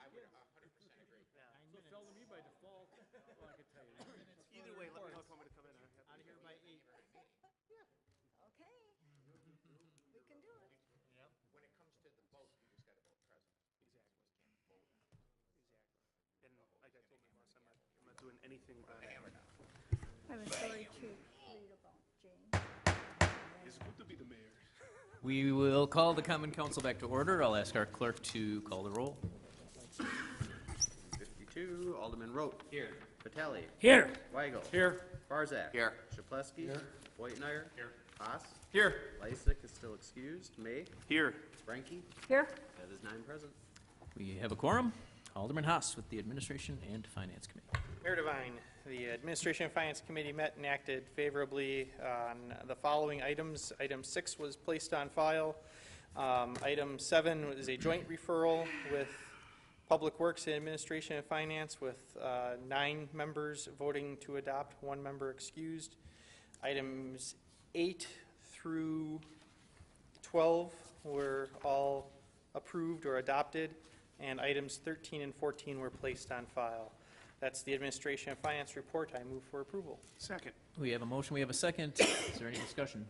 I would 100% agree. So it fell to me by default. Well, I could tell you. Either way, let me know if you want me to come in. Out of here by 8. Okay. We can do it. When it comes to the vote, you just got to vote present. And like I told my boss, I'm not doing anything on Hammer down. I have a story to read about Jane. It's good to be the mayor. We will call the Common Council back to order. I'll ask our clerk to call the roll. 52, Alderman Rote. Here. Vitale. Here. Weigel. Here. Barzak. Here. Chapletsky. Here. Whitenayer. Here. Haas. Here. Lysick is still excused. May. Here. Frankie. Here. That is 9 present. We have a quorum. Alderman Haas with the Administration and Finance Committee. Mayor Devine, the Administration and Finance Committee met and acted favorably on the following items. Item 6 was placed on file. Item 7 is a joint referral with Public Works and Administration and Finance with 9 members voting to adopt, 1 member excused. Items 8 through 12 were all approved or adopted, and items 13 and 14 were placed on file. That's the Administration and Finance report. I move for approval. Second. We have a motion, we have a second. Is there any discussion?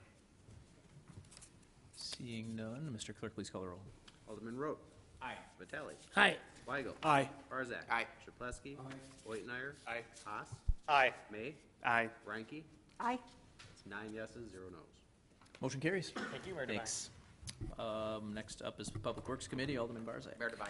Seeing none, Mr. Clerk, please call the roll. Alderman Rote. Aye. Vitale. Aye. Weigel. Aye. Barzak. Aye. Chapletsky. Whitenayer. Aye. Haas. Aye. May. Aye. Frankie. Aye. It's 9 yeses, 0 nos. Motion carries. Thank you, Mayor Devine. Thanks. Next up is Public Works Committee, Alderman Barzak. Mayor Devine.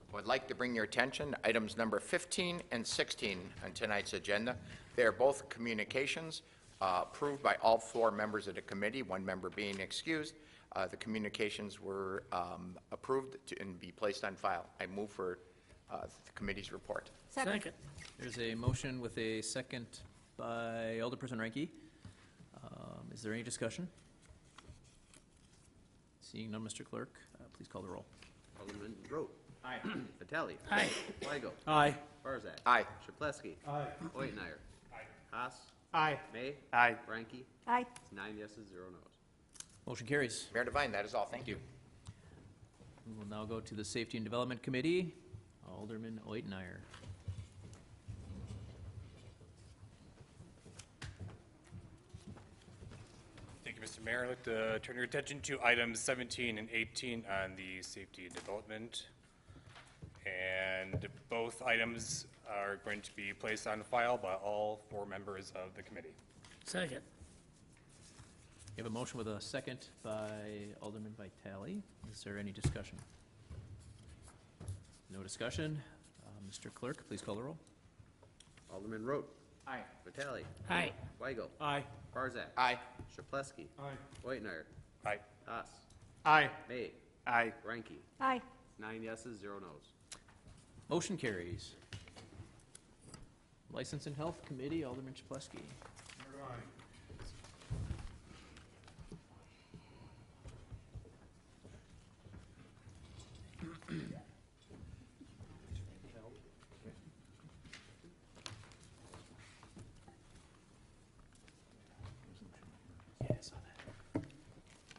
I would like to bring your attention to items number 15 and 16 on tonight's agenda. They are both communications approved by all 4 members of the committee, 1 member being excused. The communications were approved and be placed on file. I move for the committee's report. Second. There's a motion with a second by Alderperson Ranky. Is there any discussion? Seeing none, Mr. Clerk, please call the roll. Alderman Rote. Aye. Vitale. Aye. Weigel. Aye. Barzak. Aye. Chapletsky. Aye. Whitenayer. Haas. Aye. May. Aye. Frankie. Aye. It's 9 yeses, 0 nos. Motion carries. Mayor Devine, that is all. Thank you. We will now go to the Safety and Development Committee. Alderman Oitmeyer. Thank you, Mr. Mayor. I'd like to turn your attention to items 17 and 18 on the safety and development. And both items are going to be placed on file by all 4 members of the committee. Second. We have a motion with a second by Alderman Vitale. Is there any discussion? No discussion. Mr. Clerk, please call the roll. Alderman Rote. Aye. Vitale. Aye. Weigel. Aye. Barzak. Aye. Chapletsky. Aye. Whitenayer. Aye. Haas. Aye. May. Aye. Frankie. Aye. 9 yeses, 0 nos. Motion carries. License and Health Committee, Alderman Chapletsky.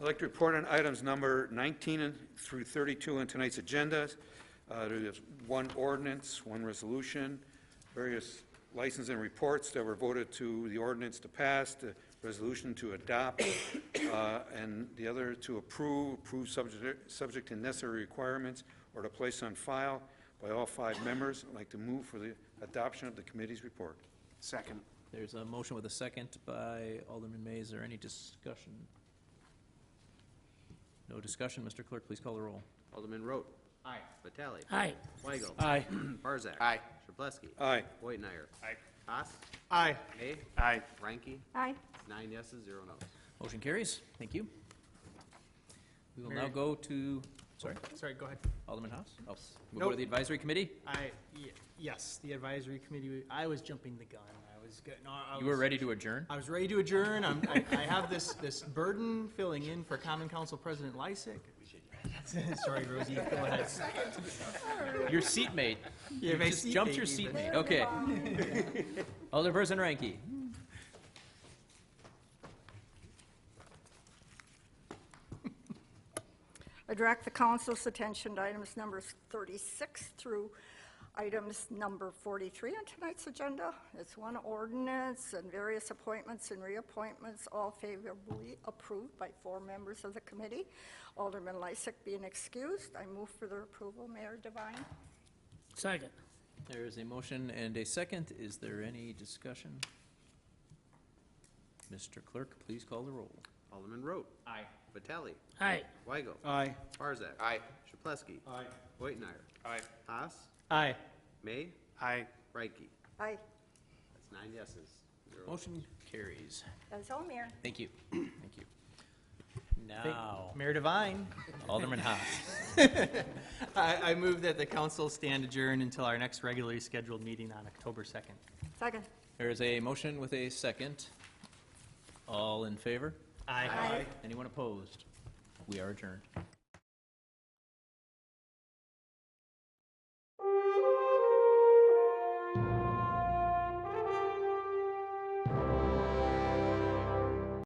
I'd like to report on items number 19 through 32 on tonight's agenda. There's 1 ordinance, 1 resolution, various license and reports that were voted to the ordinance to pass, the resolution to adopt, and the other to approve subject to necessary requirements or to place on file by all 5 members. I'd like to move for the adoption of the committee's report. Second. There's a motion with a second by Alderman May. Is there any discussion? No discussion. Mr. Clerk, please call the roll. Alderman Rote. Aye. Vitale. Aye. Weigel. Aye. Barzak. Aye. Chapletsky. Aye. Whitenayer. Aye. Haas. Aye. May. Aye. Frankie. Aye. 9 yeses, 0 nos. Motion carries. Thank you. We will now Mary- go to, sorry, Sorry, go ahead. Alderman Haas? Oh, we'll go to Nope. the Advisory Committee? Yes, the advisory committee, I was jumping the gun. I was getting, You were ready to adjourn? I was ready to adjourn. I have this burden filling in for Common Council President Lysick. Sorry, Rosie, go ahead. Your seatmate. Yeah, You my just jumped your seatmate, seatmate. Okay. Alderperson Ranky. I direct the council's attention to items numbers 36 through items number 43 on tonight's agenda. It's one ordinance and various appointments and reappointments, all favorably approved by 4 members of the committee. Alderman Lysick being excused, I move for their approval. Mayor Devine. Second. There is a motion and a second. Is there any discussion? Mr. Clerk, please call the roll. Alderman Root. Aye. Vitale. Aye. Weigel. Aye. Barzak. Aye. Chapletsky. Aye. Whitener. Aye. Haas. Aye. May. Aye. Reiki. Aye. That's 9 yeses, 0 noes. Motion carries. That's all, Mayor. Thank you. Thank you. Now, Mayor Devine. Alderman Haas. I move that the council stand adjourned until our next regularly scheduled meeting on October 2nd. Second. There is a motion with a second. All in favor? Aye. Aye. Anyone opposed? We are adjourned.